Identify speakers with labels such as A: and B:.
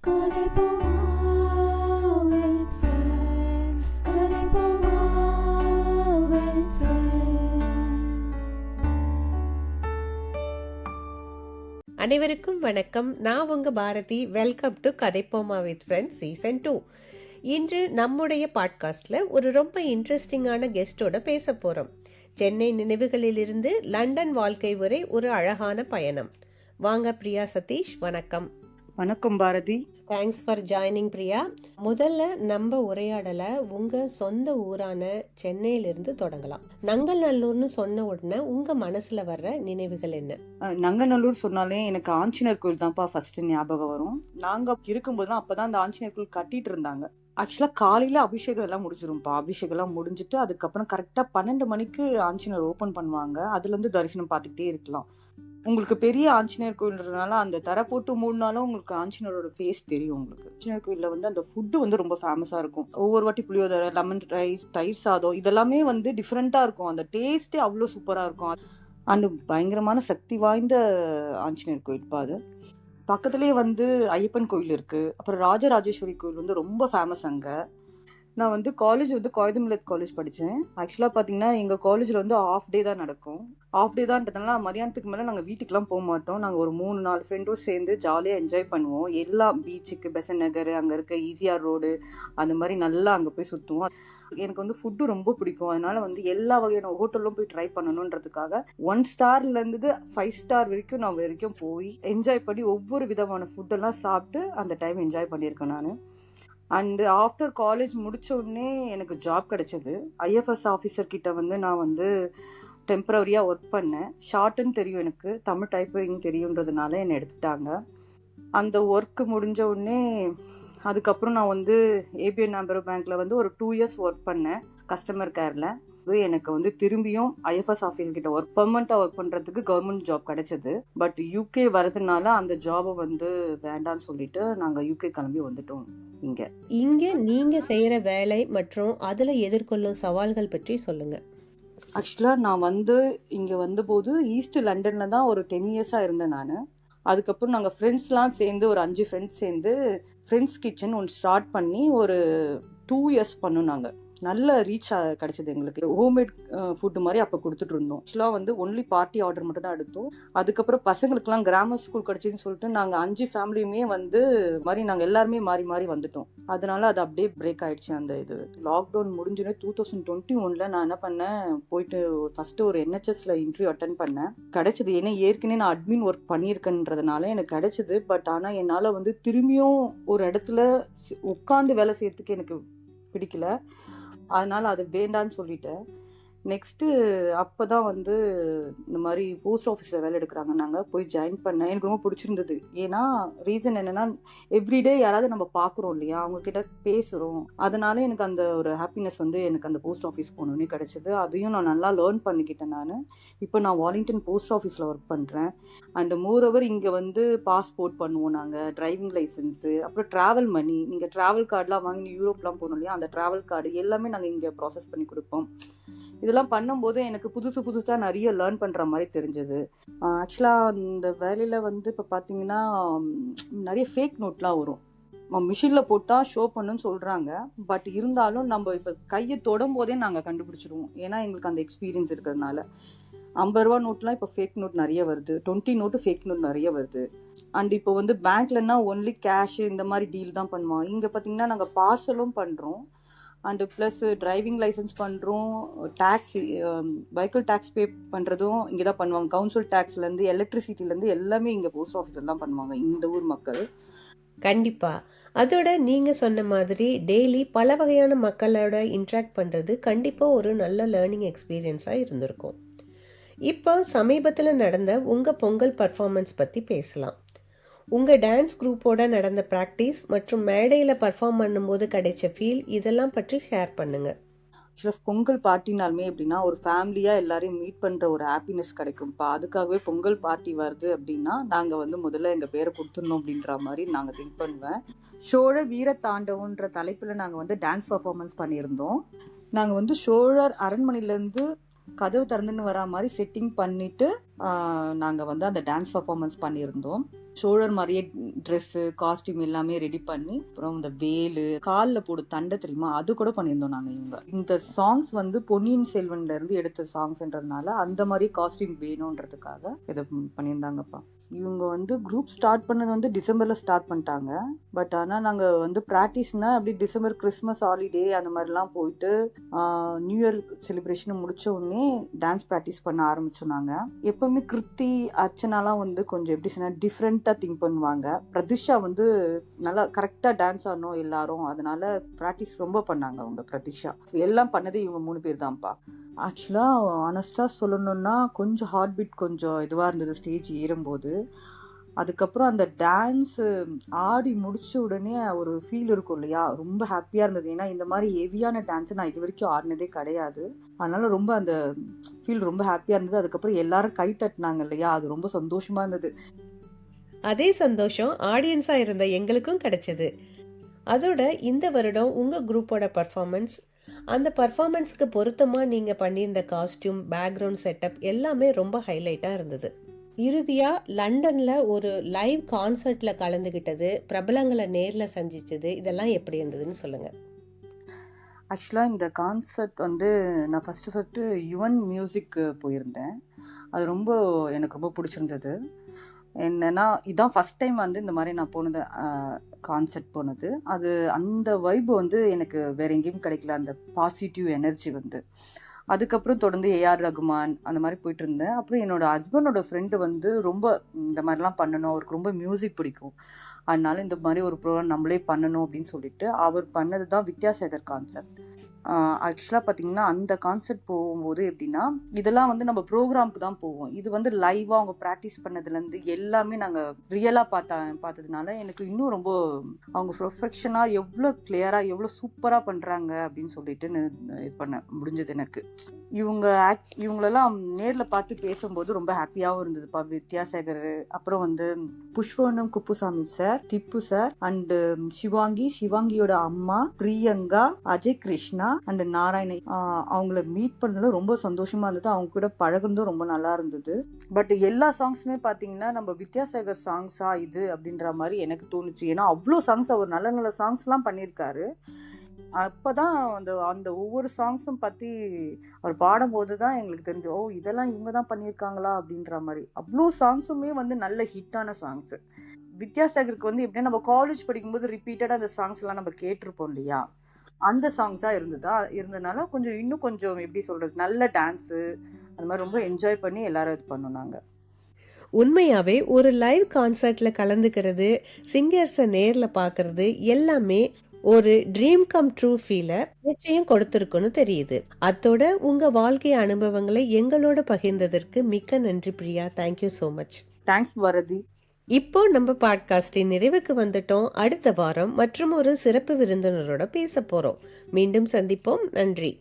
A: Kadipoma with friends. Kadipoma with friends.
B: அனைவருக்கும் வணக்கம். நான் உங்க Bharathi. Welcome to Kathaippoma with friends season 2. இன்று நம்முடைய பாட்காஸ்ட்ல ஒரு ரொம்ப இன்ட்ரெஸ்டிங்கான கெஸ்டோட பேச போறோம். சென்னை நினைவுகளிலிருந்து லண்டன் வாழ்க்கை வரை ஒரு அழகான பயணம். வாங்க பிரியா சதீஷ், வணக்கம்.
C: வணக்கம் Bharathi.
B: Thanks for joining Priya. முதல்ல நம்ம உரையாடலை உங்க சொந்த ஊரான சென்னையிலிருந்து தொடங்கலாம். நங்கநல்லூர்னு சொன்ன உடனே உங்க மனசுல வர்ற நினைவுகள் என்ன?
C: நங்கநல்லூர் சொன்னாலே எனக்கு ஆஞ்சநேயர் கோயில் தான்ப்பா ஃபர்ஸ்ட் ஞாபகம் வரும். நாங்க இருக்கும்போதுதான் அப்பதான் அந்த ஆஞ்சநேயர் கோயில் கட்டிட்டு இருந்தாங்க. ஆக்சுவலா காலையில அபிஷேகம் எல்லாம் முடிச்சிரும்ப்பா. அபிஷேகம் எல்லாம் முடிஞ்சிட்டு அதுக்கப்புறம் கரெக்டா 12 மணிக்கு ஆஞ்சநேயர் ஓபன் பண்ணுவாங்க. அதுல இருந்து தரிசனம் பார்த்துக்கிட்டே இருக்கலாம். உங்களுக்கு பெரிய ஆஞ்சநேயர் கோயில்ன்றதுனால அந்த தரை போட்டு மூணுனாலும் உங்களுக்கு ஆஞ்சநேயரோட ஃபேஸ் தெரியும். உங்களுக்கு ஆஞ்சநேயர் கோயில்ல வந்து அந்த ஃபுட்டு வந்து ரொம்ப ஃபேமஸா இருக்கும். ஒவ்வொரு வாட்டி புளியோதரை, லெமன் ரைஸ், தயிர் சாதம் இதெல்லாமே வந்து டிஃப்ரெண்டா இருக்கும். அந்த டேஸ்டே அவ்வளோ சூப்பரா இருக்கும். அண்ட் பயங்கரமான சக்தி வாய்ந்த ஆஞ்சநேயர் கோயில் அது. பக்கத்துலேயே வந்து ஐயப்பன் கோயில் இருக்கு. அப்புறம் ராஜராஜேஸ்வரி கோயில் வந்து ரொம்ப ஃபேமஸ் அங்க. நான் வந்து காலேஜ் வந்து கோயம்புத்தூர் காலேஜ் படித்தேன். ஆக்சுவலாக பார்த்தீங்கன்னா எங்கள் காலேஜில் வந்து ஆஃப் டே தான் நடக்கும். ஆஃப் டே தான்றதுனால மதியானத்துக்கு மேலே நாங்கள் வீட்டுக்கெலாம் போக மாட்டோம். நாங்கள் ஒரு 3-4 ஃப்ரெண்டும் சேர்ந்து ஜாலியாக என்ஜாய் பண்ணுவோம். எல்லா பீச்சுக்கு, பெசன்ட் நகர், அங்கே இருக்க ஈசிஆர் ரோடு, அந்த மாதிரி நல்லா அங்கே போய் சுற்றுவோம். எனக்கு வந்து ஃபுட்டு ரொம்ப பிடிக்கும். அதனால வந்து எல்லா வகையான ஹோட்டலும் போய் ட்ரை பண்ணணுன்றதுக்காக 1 ஸ்டார்லேருந்து 5 ஸ்டார் வரைக்கும் நான் வரைக்கும் போய் என்ஜாய் பண்ணி ஒவ்வொரு விதமான ஃபுட்டெல்லாம் சாப்பிட்டு அந்த டைம் என்ஜாய் பண்ணியிருக்கேன் நான். அண்டு ஆஃப்டர் காலேஜ் முடிச்ச உடனே எனக்கு ஜாப் கிடைச்சது. ஐஎஃப்எஸ் ஆஃபீஸர் கிட்ட வந்து நான் வந்து டெம்பரரியாக ஒர்க் பண்ணேன். ஷார்ட்டுன்னு தெரியும், எனக்கு தமிழ் டைப்பிங் தெரியுன்றதுனால என்னை எடுத்துட்டாங்க. அந்த ஒர்க்கு முடிஞ்ச உடனே அதுக்கப்புறம் நான் வந்து ஏபிஎன் நம்பர் பேங்க்ல வந்து ஒரு 2 இயர்ஸ் ஒர்க் பண்ணேன் கஸ்டமர் கேர்ல. எனக்கு வந்து திரும்பியும் ஐஎஃப்எஸ் ஆஃபீஸ் கிட்ட ஒர்க் பெர்மனண்டா ஒர்க் பண்றதுக்கு கவர்மெண்ட் ஜாப் கிடைச்சது. பட் யூகே வரதுனால அந்த ஜாபை வந்து வேண்டான்னு சொல்லிட்டு நாங்க யூகே கிளம்பி வந்துட்டோம். இங்க
B: நீங்க செய்யற வேலை மற்றும் அதுல எதிர்கொள்ளும் சவால்கள் பற்றி சொல்லுங்க.
C: ஆக்சுவலா நான் வந்து இங்க வந்தபோது ஈஸ்ட் லண்டன்ல தான் ஒரு 10 இயர்ஸா இருந்தேன் நான். அதுக்கப்புறம் நாங்கள் ஃப்ரெண்ட்ஸ்லாம் சேர்ந்து ஒரு 5 ஃப்ரெண்ட்ஸ் சேர்ந்து ஃப்ரெண்ட்ஸ் கிச்சன் ஒன்று ஸ்டார்ட் பண்ணி ஒரு 2 இயர்ஸ் பண்ணோம். நாங்கள் நல்ல ரீச் கிடைச்சது எங்களுக்கு. ஹோம்மேட் ஃபுட்டு மாதிரி அப்போ கொடுத்துட்டு இருந்தோம். ஆக்சுவலாக வந்து ஒன்லி பார்ட்டி ஆர்டர் மட்டும் தான் எடுத்தோம். அதுக்கப்புறம் பசங்களுக்குலாம் கிராமர் ஸ்கூல் கிடைச்சின்னு சொல்லிட்டு நாங்கள் 5 ஃபேமிலியுமே வந்து மாதிரி நாங்கள் எல்லாருமே மாறி மாறி வந்துட்டோம். அதனால அது அப்படியே பிரேக் ஆயிடுச்சு. அந்த இது லாக்டவுன் முடிஞ்சுன்னு 2021 நான் என்ன பண்ணேன், போயிட்டு ஃபர்ஸ்ட் ஒரு NHSல இன்டர்வியூ அட்டன் பண்ணேன். கிடைச்சது. ஏன்னா ஏற்கனவே நான் அட்மின் ஒர்க் பண்ணியிருக்கேன்றதுனால எனக்கு கிடைச்சது. பட் ஆனால் என்னால் வந்து திரும்பியும் ஒரு இடத்துல உட்காந்து வேலை செய்யறதுக்கு எனக்கு பிடிக்கல. அதனால அது வேண்டான்னு சொல்லிட்டேன். நெக்ஸ்ட்டு அப்போ தான் வந்து இந்த மாதிரி போஸ்ட் ஆஃபீஸில் வேலை எடுக்கிறாங்க. நாங்கள் போய் ஜாயின் பண்ணேன். எனக்கு ரொம்ப பிடிச்சிருந்தது. ஏன்னா ரீசன் என்னென்னா, எவ்ரிடே யாராவது நம்ம பார்க்குறோம் இல்லையா, அவங்கக்கிட்ட பேசுகிறோம். அதனால எனக்கு அந்த ஒரு ஹாப்பினஸ் வந்து எனக்கு அந்த போஸ்ட் ஆஃபீஸ் போகணுன்னே கிடச்சிது. அதையும் நான் நல்லா லேர்ன் பண்ணிக்கிட்டேன் நான். இப்போ நான் வாலிங்டன் போஸ்ட் ஆஃபீஸில் ஒர்க் பண்ணுறேன். அண்ட் மோரோவர் இங்கே வந்து பாஸ்போர்ட் பண்ணுவோம் நாங்கள், டிரைவிங் லைசன்ஸு, அப்புறம் ட்ராவல் மணி. நீங்கள் ட்ராவல் கார்டெலாம் வாங்கி யூரோப்லாம் போகணும் இல்லையா, அந்த ட்ராவல் கார்டு எல்லாமே நாங்கள் இங்கே ப்ராசஸ் பண்ணி கொடுப்போம். இதெல்லாம் பண்ணும்போது எனக்கு புதுசாக நிறைய லேர்ன் பண்ணுற மாதிரி தெரிஞ்சது. ஆக்சுவலாக அந்த வேலையில் வந்து இப்போ பார்த்தீங்கன்னா நிறைய ஃபேக் நோட்லாம் வரும். மிஷினில் போட்டால் ஷோ பண்ணுன்னு சொல்கிறாங்க. பட் இருந்தாலும் நம்ம இப்போ கையை தொடும் போதே நாங்கள் கண்டுபிடிச்சிடுவோம். ஏன்னா எங்களுக்கு அந்த எக்ஸ்பீரியன்ஸ் இருக்கிறதுனால. 50 ரூபா நோட்லாம் இப்போ ஃபேக் நோட் நிறைய வருது. 20 நோட்டு ஃபேக் நோட் நிறைய வருது. அண்ட் இப்போ வந்து பேங்க்லன்னா ஒன்லி கேஷ் இந்த மாதிரி டீல் தான் பண்ணுவோம். இங்கே பார்த்தீங்கன்னா நாங்கள் பார்சலும் பண்ணுறோம். அண்டு ப்ளஸ் டிரைவிங் லைசன்ஸ் பண்ணுறோம். டேக்ஸ், வெஹிக்கிள் டேக்ஸ் பே பண்ணுறதும் இங்கே தான் பண்ணுவாங்க. கவுன்சில் டேக்ஸ்லேருந்து எலக்ட்ரிசிட்டிலேருந்து எல்லாமே இங்கே போஸ்ட் ஆஃபீஸில் தான் பண்ணுவாங்க இந்த ஊர் மக்கள்.
B: கண்டிப்பா. அதோட நீங்க சொன்ன மாதிரி டெய்லி பல வகையான மக்களோட இன்ட்ராக்ட் பண்றது கண்டிப்பா ஒரு நல்ல லேர்னிங் எக்ஸ்பீரியன்ஸா இருந்திருக்கும். இப்போ சமீபத்தில் நடந்த உங்க பொங்கல் பர்ஃபார்மன்ஸ் பத்தி பேசலாம். உங்க டான்ஸ் குரூப்போட நடந்த ப்ராக்டிஸ் மற்றும் மேடையில் பர்ஃபார்ம் பண்ணும்போது கிடைச்ச ஃபீல், இதெல்லாம் பற்றி ஷேர் பண்ணுங்க.
C: ஆக்சுவலாக பொங்கல் பார்ட்டினாலுமே எப்படின்னா ஒரு ஃபேமிலியாக எல்லாரையும் மீட் பண்ணுற ஒரு ஹாப்பினஸ் கிடைக்கும்ப்பா. அதுக்காகவே பொங்கல் பார்ட்டி வருது அப்படின்னா நாங்கள் வந்து முதல்ல எங்கள் பேரை கொடுத்துடணும் அப்படின்ற மாதிரி நாங்கள் திங்க் பண்ணுவேன். சோழ வீர தாண்டவன்ற தலைப்பில் நாங்கள் வந்து டான்ஸ் பர்ஃபார்மன்ஸ் பண்ணியிருந்தோம். நாங்கள் வந்து சோழர் அரண்மனையிலேருந்து கதவு திறந்துன்னு வரா மாதிரி செட்டிங் பண்ணிட்டு நாங்கள் வந்து அந்த டான்ஸ் பர்ஃபார்மன்ஸ் பண்ணியிருந்தோம். சோழர் மாதிரியே ட்ரெஸ்ஸு காஸ்டியூம் எல்லாமே ரெடி பண்ணி, அப்புறம் இந்த வேலு காலில் போடு தண்டை தெரியுமா, அது கூட பண்ணியிருந்தோம் நாங்கள். இந்த சாங்ஸ் வந்து பொன்னியின் செல்வன்ல இருந்து எடுத்த சாங்ஸ்ன்றதுனால அந்த மாதிரி காஸ்டியூம் வேணுன்றதுக்காக இதை பண்ணியிருந்தாங்கப்பா. இவங்க வந்து குரூப் ஸ்டார்ட் பண்ணது வந்து டிசம்பரில் ஸ்டார்ட் பண்ணிட்டாங்க. பட் ஆனால் நாங்கள் வந்து ப்ராக்டிஸ்னா அப்படி டிசம்பர் கிறிஸ்மஸ் ஹாலிடே அந்த மாதிரிலாம் போயிட்டு நியூ இயர் செலிப்ரேஷன் முடிச்ச உடனே டான்ஸ் ப்ராக்டிஸ் பண்ண ஆரம்பிச்சோம். நாங்கள் எப்பவுமே கிருத்தி அர்ச்சனாலாம் வந்து கொஞ்சம் எப்படி சொன்னால் டிஃப்ரெண்ட்டாக திங்க் பண்ணுவாங்க. பிரதிஷா வந்து நல்லா கரெக்டாக டான்ஸ் ஆடணும் எல்லாரும், அதனால ப்ராக்டிஸ் ரொம்ப பண்ணாங்க அவங்க. பிரதிஷா எல்லாம் பண்ணது இவங்க 3 பேர் தான்ப்பா. ஆக்சுவலாக ஆனஸ்டாக சொல்லணும்னா கொஞ்சம் ஹார்ட் பீட் கொஞ்சம் இதுவாக இருந்தது ஸ்டேஜ் ஏறும்போது. அதுக்கப்புறம் அந்த டான்ஸு ஆடி முடிச்ச உடனே ஒரு ஃபீல் இருக்கும் இல்லையா, ரொம்ப ஹாப்பியாக இருந்தது. ஏன்னா இந்த மாதிரி ஹெவியான டான்ஸை நான் இது வரைக்கும் ஆடினதே கிடையாது. அதனால ரொம்ப அந்த ஃபீல் ரொம்ப ஹாப்பியாக இருந்தது. அதுக்கப்புறம் எல்லாரும் கை தட்டினாங்க இல்லையா, அது ரொம்ப சந்தோஷமாக இருந்தது.
B: அதே சந்தோஷம் ஆடியன்ஸாக இருந்த எங்களுக்கும் கிடைச்சது. அதோட இந்த வருடம் உங்கள் குரூப்போட பர்ஃபார்மன்ஸ், அந்த பர்ஃபார்மன்ஸுக்கு பொருத்தமாக நீங்கள் பண்ணியிருந்த காஸ்டியூம், பேக்ரவுண்ட் செட்டப் எல்லாமே ரொம்ப ஹைலைட்டாக இருந்தது. இறுதியாக லண்டனில் ஒரு லைவ் கான்சர்ட்டில் கலந்துக்கிட்டது, பிரபலங்களை நேரில் சந்திச்சது, இதெல்லாம் எப்படி இருந்ததுன்னு சொல்லுங்கள்.
C: ஆக்சுவலாக இந்த கான்சர்ட் வந்து நான் ஃபஸ்ட்டு யுவன் மியூசிக்கு போயிருந்தேன். அது எனக்கு ரொம்ப பிடிச்சிருந்தது. என்னன்னா இதான் ஃபஸ்ட் டைம் வந்து இந்த மாதிரி நான் போனது, கான்சர்ட் போனது. அது அந்த வைப் வந்து எனக்கு வேற எங்கேயும் கிடைக்கல, அந்த பாசிட்டிவ் எனர்ஜி வந்து. அதுக்கப்புறம் தொடர்ந்து ஏஆர் ரகுமான் அந்த மாதிரி போயிட்டு இருந்தேன். அப்புறம் என்னோட ஹஸ்பண்டோட ஃப்ரெண்டு வந்து ரொம்ப இந்த மாதிரிலாம் பண்ணணும், அவருக்கு ரொம்ப மியூசிக் பிடிக்கும், அதனால இந்த மாதிரி ஒரு ப்ரோக்ராம் நம்மளே பண்ணணும் அப்படின்னு சொல்லிட்டு அவர் பண்ணது தான் வித்யாசாகர் கான்சர்ட். ஆக்சுவலாக பார்த்தீங்கன்னா அந்த கான்சர்ட் போகும்போது எப்படின்னா, இதெல்லாம் வந்து நம்ம ப்ரோக்ராமுக்கு தான் போவோம். இது வந்து லைவாக அவங்க ப்ராக்டிஸ் பண்ணதுலேருந்து எல்லாமே நாங்கள் ரியலாக பார்த்ததுனால எனக்கு இன்னும் ரொம்ப அவங்க ப்ரொஃபெக்ஷனாக எவ்வளோ கிளியராக எவ்வளோ சூப்பராக பண்ணுறாங்க அப்படின்னு சொல்லிட்டு இது பண்ண முடிஞ்சது எனக்கு. இவங்களெல்லாம் நேரில் பார்த்து பேசும்போது ரொம்ப ஹாப்பியாகவும் இருந்ததுப்பா. வித்யாசாகர், அப்புறம் வந்து Pushpavanam Kuppusamy sir, Tippu sir and சிவாங்கியோட அம்மா பிரியங்கா, அஜய் கிருஷ்ணா அண்ட் நாராயணி, அவங்கள மீட் பண்ணதுல ரொம்ப சந்தோஷமா இருந்தது. அவங்க கூட பழகுனதும் ரொம்ப நல்லா இருந்தது. பட் எல்லா சாங்ஸுமே பார்த்தீங்கன்னா நம்ம வித்யாசாகர் சாங்ஸா இது அப்படின்ற மாதிரி எனக்கு தோணுச்சு. ஏன்னா அவ்வளோ சாங்ஸ் அவர் நல்ல நல்ல சாங்ஸ்லாம் பண்ணியிருக்காரு. அப்போதான் அந்த ஒவ்வொரு சாங்ஸும் பற்றி அவர் பாடும்போது தான் எங்களுக்கு தெரிஞ்சு, ஓ இதெல்லாம் இவங்க தான் பண்ணியிருக்காங்களா அப்படின்ற மாதிரி. அவ்வளோ சாங்ஸுமே வந்து நல்ல ஹிட்டான சாங்ஸு. வித்யாசாகருக்கு வந்து எப்படின்னா நம்ம காலேஜ் படிக்கும்போது ரிப்பீட்டடாக அந்த சாங்ஸ்லாம் நம்ம கேட்டிருப்போம் இல்லையா, அந்த சாங்ஸாக இருந்ததுனால இன்னும் கொஞ்சம் எப்படி சொல்கிறது, நல்ல டான்ஸு அந்த மாதிரி ரொம்ப என்ஜாய் பண்ணி எல்லாரும் இது பண்ணோம் நாங்கள்.
B: உண்மையாகவே ஒரு லைவ் கான்சர்ட்டில் கலந்துக்கிறது, சிங்கர்ஸை நேரில் பார்க்கறது எல்லாமே ஒரு ட்ரீம் கம் ட்ரூ ஃபீலை நிச்சயம் கொடுத்துருக்குன்னு தெரியுது. அதோட உங்கள் வாழ்க்கை அனுபவங்களை எங்களோட பகிர்ந்ததற்கு மிக்க நன்றி Priya. Thank you so much.
C: Thanks Bharathi.
B: இப்போ நம்ம பாட்காஸ்டின் நிறைவுக்கு வந்துட்டோம். அடுத்த வாரம் மற்றும் ஒரு சிறப்பு விருந்தினரோட பேச போறோம். மீண்டும் சந்திப்போம். நன்றி.